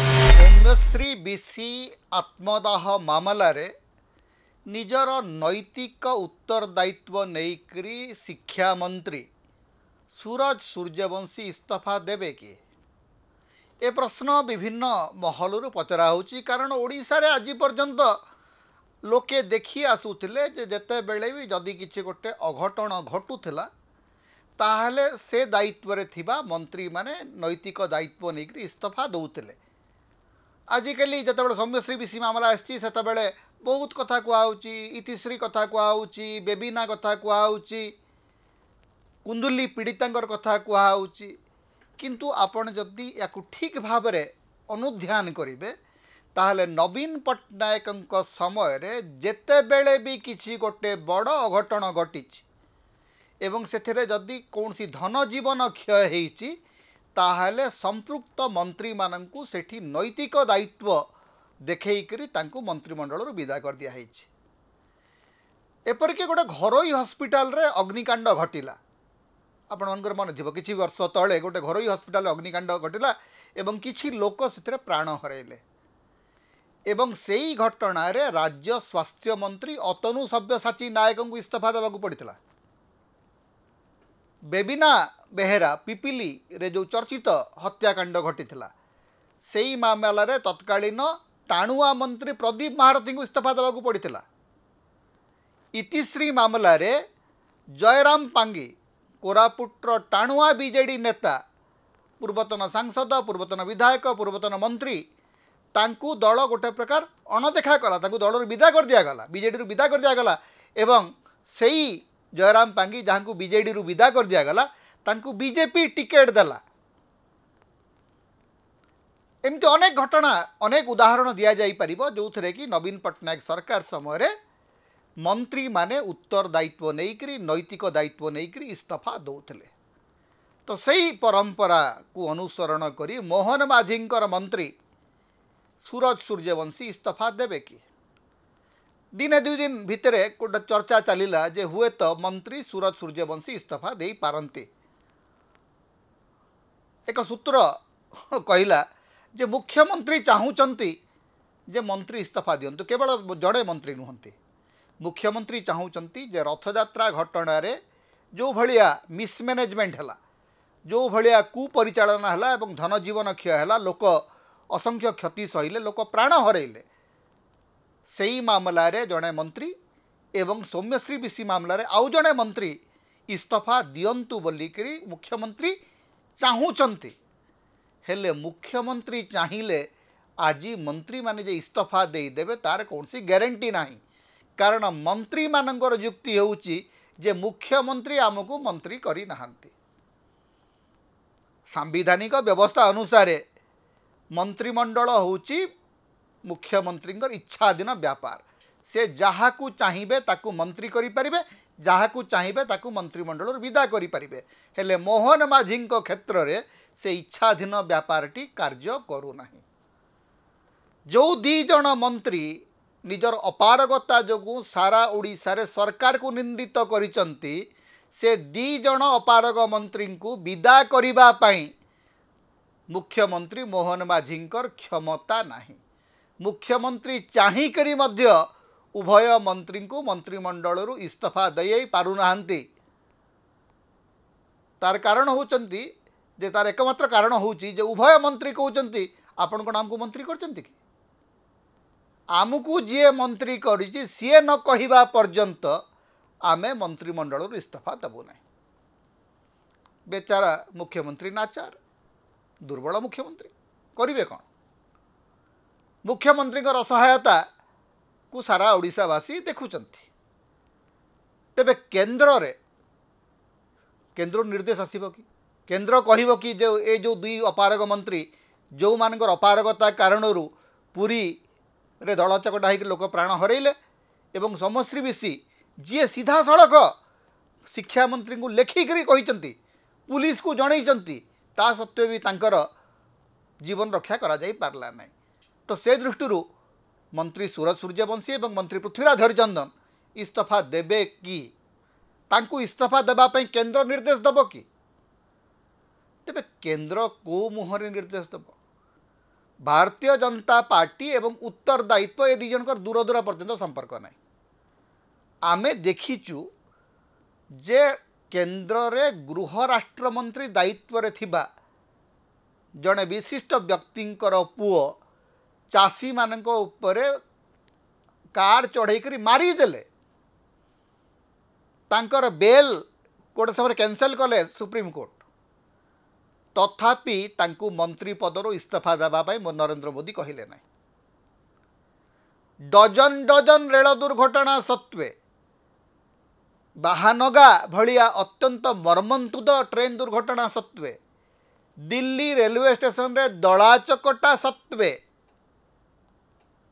Saumyashree BC आत्मदाह मामला रे निजर नैतिक उत्तरदायित्व नेइकरी शिक्षा मंत्री सूरज सूर्यवंशी इस्तीफा देवे कि ए प्रश्न विभिन्न महलू पचरा होची। कारण ओडिशा रे आज पर्यंत लोके देखी आसुथिले जे जेते बेले भी जदि किछि गोटे अघटन घटुथिला ताहले से दायित्व रे थिबा मंत्री माने नैतिक दायित्व नेइकरी इस्तीफा दउथिले। आजिकली जिते सौम्यश्री बीसी मामला आसी से बहुत कथा कहूँ, इतिश्री कथा कहूँ, बेबीना कथा कहूँ, कुंदुली पीड़ितांकर कथा कहूँ। किंतु आपण जदि या ठीक भाव में अनुध्यान करेंगे ताहले नवीन पट्टनायक समय रे जेते बेले भी किसी गोटे बड़ अघटन घटी एवं से जदि कौन सी धन जीवन क्षय होती ताहले संपृक्त मंत्री माननकु सेठी नैतिक दायित्व देखैकरी तांकु मंत्रिमंडल विदा कर दिया है। एपरिक गोटे घरोई हस्पिटाल रे अग्निकांड घटिला। आपण मनकर मन थी किछि वर्ष तले गोटे घरोई हस्पिटाल अग्निकांड घटिला एवं किछि लोक से प्राण हरैले एवं सेई घटना रे राज्य स्वास्थ्य मंत्री अतनु सब्यसाची नायक को इस्तीफा देवाक पड़ता। बेबीना बेहेरा पिपिली रे जो चर्चित हत्याकांड घटीला सेई मामला रे तत्कालीन टाणुआ मंत्री प्रदीप महारथी को इस्तीफा देवाक पड़ता। इतिश्री मामला रे जयराम पांगी कोरापुटर टाणुआ बीजेडी नेता पूर्वतन सांसद पूर्वतन विधायक पूर्वतन मंत्री तांकु दल गोटे प्रकार अणदेखा कला दल विदा कर दिगला बीजेडी विदा कर दिगला एवं सेई जयराम पांगी जहाँ बीजेडी विदा कर दिगला तांकु बीजेपी टिकेट देला। एमती अनेक घटना अनेक उदाहरण दि जापर जो थे कि नवीन पट्टनायक सरकार समय रे मंत्री माने उत्तरदायित्व नेइकरी नैतिक दायित्व नेइकरी इस्तीफा दौले। तो सही परंपरा को अनुसरण करी मोहन माझींकर मंत्री सूरज सूर्यवंशी इस्तीफा देवे कि दिने दुई दिन भितर गोटे चर्चा चलला जे हुए तो मंत्री सूरज सूर्यवंशी इस्तीफा दे पारंती। एक सूत्र कहला जे मुख्यमंत्री चाहूचंती जे मंत्री इस्तीफा दियंतु केवल जड़े मंत्री नुहंती मुख्यमंत्री चाहूचंती जे रथयात्रा घटना रे जो भलिया मिसमैनेजमेंट हला जो भलिया कुपरिचालना हला एवं धन जीवन क्षय हला लोक असंख्य क्षति सहिले लोक प्राण हरैले सेई मामला रे जड़े मंत्री एवं सौम्यश्री बीसी मामला रे आउ जड़े मंत्री इस्तीफा दियंतु बोलिकरी मुख्यमंत्री चाहूचंती। हेले मुख्यमंत्री चाहिए आज मंत्री माने जे इस्तीफा दे देबे तार कौन सी गारंटी नाही। कारण मंत्री मानकर युक्ति होउची जे मुख्यमंत्री आमको मंत्री करी नहांती। सांविधानिक व्यवस्था अनुसार मंत्रिमंडल होउची मुख्यमंत्री इच्छाधीन व्यापार से जहाँ को चाहिए ताकू मंत्री करि परिबे जहाँ को चाहिए ताकू मंत्रिमंडल विदा करि परिबे। हेले मोहन माझी क्षेत्र रे से इच्छाधीन व्यापारटी कार्य करू नाही। जो दी जन मंत्री निजर अपारगता जोगु सारा ओडिशा रे सरकार को निंदित करिसंती से दी जन अपारग मंत्री को विदा करिबा पई मुख्यमंत्री मोहन माझींकर क्षमता नाही। मुख्यमंत्री चाही करी मध्य उभय मंत्री को मंत्रिमंडल इस्तीफा दे पारु नाहंती। तार कारण होचंती जे तार एकमात्र कारण होची जे उभय मंत्री कहउचंती आपण कोन हमको मंत्री करचंती कि आमको जी मंत्री करिछि सीए न कहिबा पर्यंत आमे मंत्रिमंडल इस्तीफा देबु नाही। बेचारा मुख्यमंत्री नाचार दुर्बल मुख्यमंत्री करिवे कौन। मुख्यमंत्री असहायता को सारा ओडिशावासी देखुचंती। तेबे केंद्र रे केंद्र निर्देश आसीबो कि केंद्र कहिबो कि जो ए जो दुई अपारग मंत्री जो मानकर अपारगता कारणरू पुरी रे दल चकटा होकर लोक प्राण हरैले एवं सौम्यश्री बीसी जी सीधा सड़क शिक्षा मंत्री को लेखिकी कहते पुलिस को जनईचंती ता सत्वे भी तांकर जीवन रक्षा करा जाई पारला नहीं। तो से दृष्टि मंत्री सूरज सूर्यवंशी एवं मंत्री पृथ्वीराज हरिचंदन इस्तीफा देबे कि तांकु इस्तीफा देबा पई केंद्र निर्देश दबो कि तेबे केन्द्र को मुहर निर्देश देव भारतीय जनता पार्टी एवं उत्तरदायित्व ए दी जनकर दूर दूर पर्यंत संपर्क ना आमे देखीचु जे केन्द्र रे गृह राष्ट्रमंत्री दायित्व रे थिबा जड़े विशिष्ट व्यक्तिंकर पुओ चाषी मानक उपरे कार चढ़ई करी मारिदेले तांकर बेल गोटे समय कैंसल कले सुप्रीम कोर्ट तथापि तांकु मंत्री पदर इस्तीफा देवाई नरेंद्र मोदी कहले ना डजन डजन रेल दुर्घटना सत्वे बाहानगा भलिया अत्यंत मर्मन्तुद ट्रेन दुर्घटना सत्वे दिल्ली रेलवे स्टेशन रे दलाचकटा सत्वे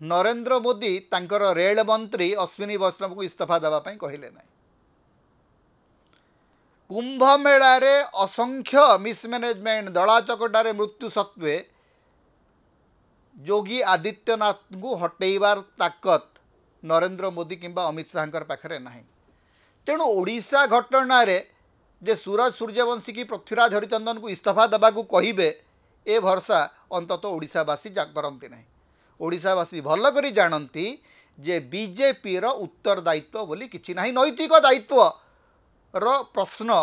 नरेंद्र मोदी तांकर रेल मंत्री अश्विनी वैष्णव को इस्तीफा देवाई कहले ना कुंभ मेला रे असंख्य मिसमैनेजमेंट दलाचकटारे मृत्यु सत्वे योगी आदित्यनाथ को हटेइबार ताकत नरेंद्र मोदी किंबा अमित शाह पाखरे नाही तेणु ओडिशा घटना रे जे सूरज सूर्यवंशी की पृथ्वीराज हरिचंदन को इस्तीफा देवा कहिबे ए भरसा अंतत ओडिशावासी करती ना ओडिशावासी भल करी जानती जे बीजेपी रो उत्तरदायित्व बोली किछि नाही नैतिक दायित्व रो प्रश्न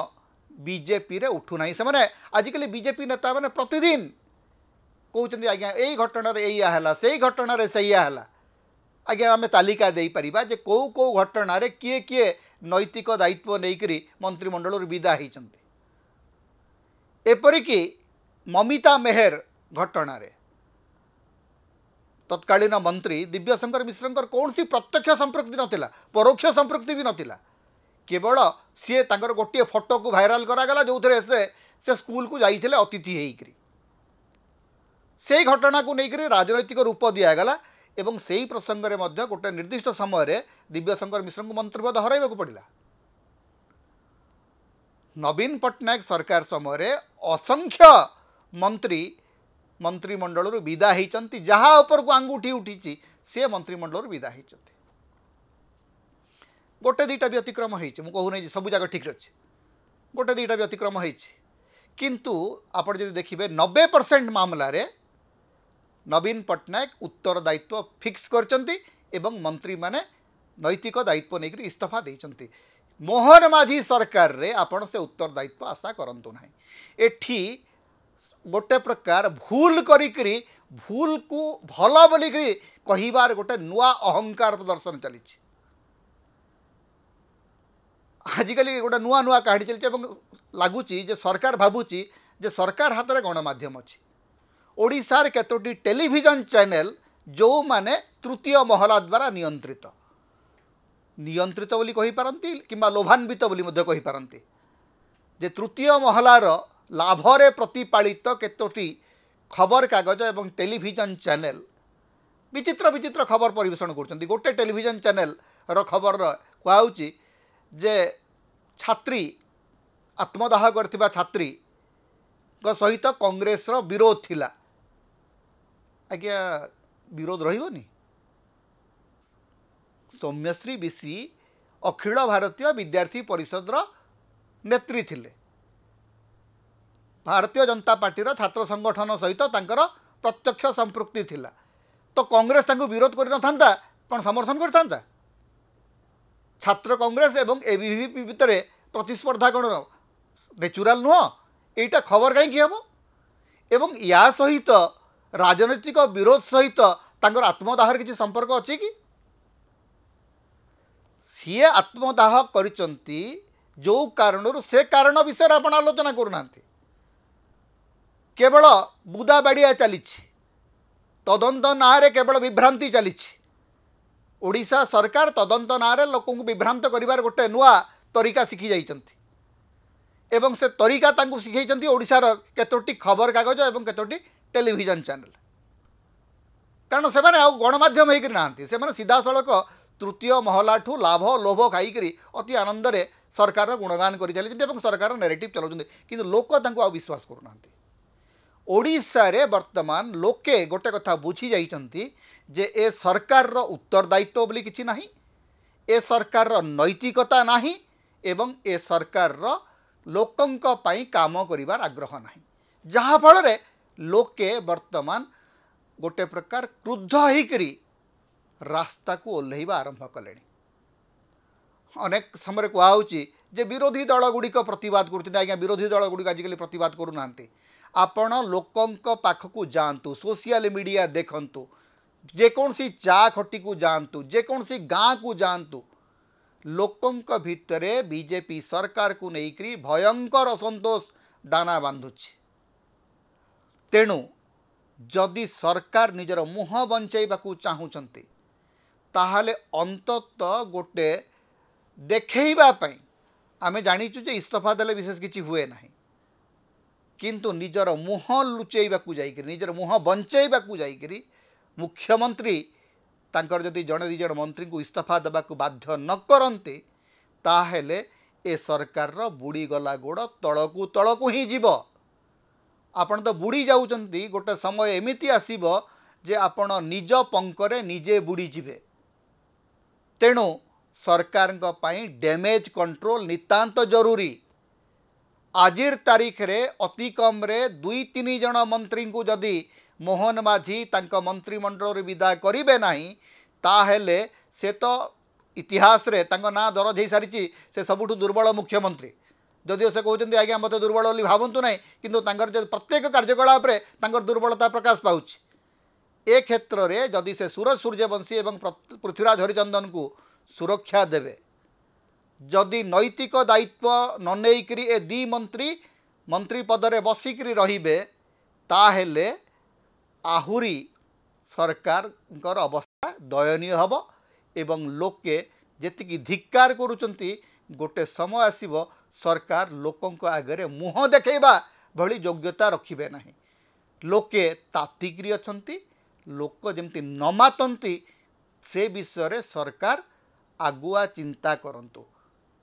बीजेपी रे उठू नाही से माने आजिकली बीजेपी नेता माने प्रतिदिन कहते आज्ञा यही घटना या है से घटना सैया है आज्ञा आम तालिका दे पारिबा जे कौ कौ घटना रे किए किए नैतिक दायित्व नहींकरी मंत्रिमंडल विदा होती एपरिकी ममिता मेहर घटना रे तत्कालीन मंत्री दिव्यशंकर मिश्र कौन सी प्रत्यक्ष संपृक्ति नथिला परोक्ष संपृक्ति भी नथिला केवल सी तांकर गोटे फोटो को भाइराल करागला जो से स्कूल को जाइए अतिथि होकर से घटना को लेकर राजनैतिक रूप दिगला एवं से ही प्रसंग में गोटे निर्दिष्ट समय दिव्यशंकर मिश्र को मंत्रिपद हर पड़ा नवीन पट्टनायक सरकार समय असंख्य मंत्री मंत्रिमंडल विदा होती जहाँ ऊपर को आंगुठी उठी सी मंत्रिमंडल विदा होती गोटे दुईटा व्यतिक्रम हो कहूना सब जगह ठीक अच्छे गोटे दुईटा व्यतिक्रम हो किंतु आप देखिए 90% मामला रे नवीन पट्टनायक उत्तरदायित्व फिक्स करचंती एवं मंत्री माने नैतिक दायित्व नहीं इस्तीफा देइचंती मोहन माझी सरकार रे आपण से उत्तरदायित्व आशा करंतु नाही एठी गोटे प्रकार भूल करी भूल को भल बोली कहिबार गोटे नुआ अहंकार प्रदर्शन चली आजिकल गोटे नुआ नुआ कहानी चलती लगुच सरकार भावुची जे सरकार हाथ में गणमाध्यम अच्छी ओडिशार केतोटी टेलीविजन चैनल जो माने तृतीय महला द्वारा नियंत्रित नियंत्रित बोली कहि पारंती किंबा लोभान्वित बोली मध्य कहि पारंती जे तृतीय महलार लाभरे प्रतिपालित केतोटी खबर कागज एवं टेलीविजन चैनल विचित्र विचित्र खबर परिवेषण करछंती गोटे टेलीविजन चैनल रो खबर कहउची जे छात्री आत्मदाह करथिबा छात्री सहित कांग्रेस रो विरोध थिला आज्ञा विरोध रहिबनी सौम्यश्री बीसी अखिल भारतीय विद्यार्थी परिषद रो नेत्री थिले भारतीय जनता पार्टी रो छात्र संगठन सहित तांकर प्रत्यक्ष संपृक्ति थिला तो कांग्रेस तांको विरोध करि न थांता कोन समर्थन कर थांता छात्र कांग्रेस एवं एबीवीपी भितर प्रतिस्पर्धा कौन नेचुराल नुह एटा खबर कहीं हम एवं या सहित राजनैतिक विरोध सहित तांकर आत्मदाहर किसी संपर्क अच्छे कि सी आत्मदाह करिचंती जो कारण से कारण विषय आप आलोचना करूना केवल बुदा बाड़िया चली तदंत ना केवल विभ्रांति चली ओडिशा सरकार तदंत ना लोक विभ्रांत करिवार गोटे नुआ तरीका शिखी जाइछंती एवं से तरीका तांकु शिखैछंती ओडिशार केतोटी खबर कागज एवं केतोटी टेलीविजन चैनल कारण से माने गणमाध्यम होकर ना से सीधा सड़क तृतीय महला ठू लाभ लोभ खाई अति आनंद रे सरकार गुणगान कर चली सरकार नैरेटिव चलाउछंती किंतु लोक तांकु आ विश्वास करूना ओडिशा रे वर्तमान लोके गोटे कथा बुझी जाइछंती जे ए सरकार रो उत्तरदायित्व बोली किछि नाही ए सरकार रो नैतिकता नाही एवं ए सरकार रो लोकंक पाई काम करिवार आग्रह नाही जहाँफल लोके वर्तमान गोटे प्रकार क्रुद्ध होकरी रास्ता को ओह्लैवा आरंभ कले। अनेक समय कहुच्छी जे विरोधी दल गुड़िक प्रतिवाद कर आज्ञा विरोधी दल गुड़िक आजिकल प्रतिवाद करूना आपण लोकों पाखक जातु सोशल मीडिया देखु जेकोसी चा खटी को जातु जेकोसी गाँ को जातु लोकों भितरे बीजेपी सरकार को लेकर भयंकर असंतोष दाना बांधुछि। तेणु जदि सरकार निजर मुह बंचाइबाकू चाहूँचंती ताहले अंतत गोटे देखैबा पई आमे जानिचु जे इस्तीफा देले विशेष किछि हुए नाही, किंतु निजर मुह लुचैबाकू जाइकरी निजर मुह बंचाइबाकू जाइकरी मुख्यमंत्री तांकर जदि जड़े दिजण मंत्री को इस्तीफा देबाकू बाध्य न करते ताहेले ए सरकार रो बुड़ी गला गोड़ तळकू ही जीव। आपण तो बुड़ी जाउचंती गोटे समय एमिति आसीबो जे आपण निज पंकरे निजे बुड़ी जिवे। तेणु सरकार पई डैमेज कंट्रोल नितांत जरूरी। आजिर तारीख रे अति कम रे 2-3 जन मंत्री को जदि मोहन माझी तांका मंत्रिमंडल विदा करिवे नाही ताहेले से तो इतिहास रे तांका ना दरज हो सारी से सबुठु दुर्बल मुख्यमंत्री। जदिओ से कहते आज्ञा मत दुर्बल बोली भावतु ना किंतु तांकर प्रत्येक कार्यकलाप रे तांकर दुर्बलता प्रकाश पाउछि। ए क्षेत्र रे जदि से सूरज सूर्यवंशी एवं पृथ्वीराज हरिचंदन को सुरक्षा देवे जदि नैतिक दायित्व न नेइकरी ए दी मंत्री पदरे बसिकरी रहिबे ताहेले आहुरी सरकार अवस्था दयनीय हब एवं लोके जेतिकी धिक्कार करुचंती गोटे समय आसीबो सरकार लोकों आगे मुह देखैबा भली योग्यता रखिबे नाही। लोके तातिक्री अछंती लोक जेमती न मातंती से विषय रे सरकार आगुआ चिंता करंतु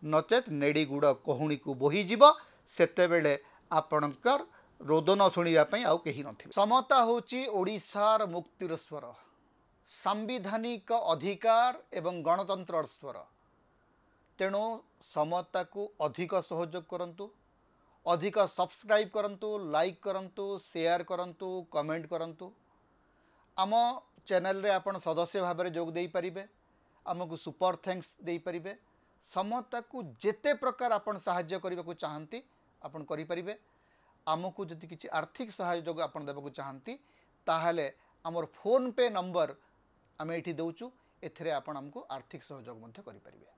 नचेत नेड़ी गुड़ कहूणी को बोही जीव सेतेबेले आपणकर रोदन शुणा आउ कहीं नथिबे। समता होची ओडिशार मुक्तिर स्वर सांविधानिक अधिकार एवं गणतंत्र स्वर। तेणु समता को अधिक सहयोग करंतु अधिक सब्सक्राइब करंतु लाइक करंतु शेयर करंतु कमेंट करंतु। आम चैनल रे आपण सदस्य भाव में जोग दे पारिबे आमको सुपर थैंक्स दे पारिबे। समता को जेते प्रकार आपण सहाय्य करने को चाहती आपण करि परिबे। आमको जदि किसी आर्थिक सहयोग आपण देबा चाहती ताहले आमर फोन पे नंबर आम ये दौचु एथिरे आपण आमको आर्थिक सहयोग करि परिबे।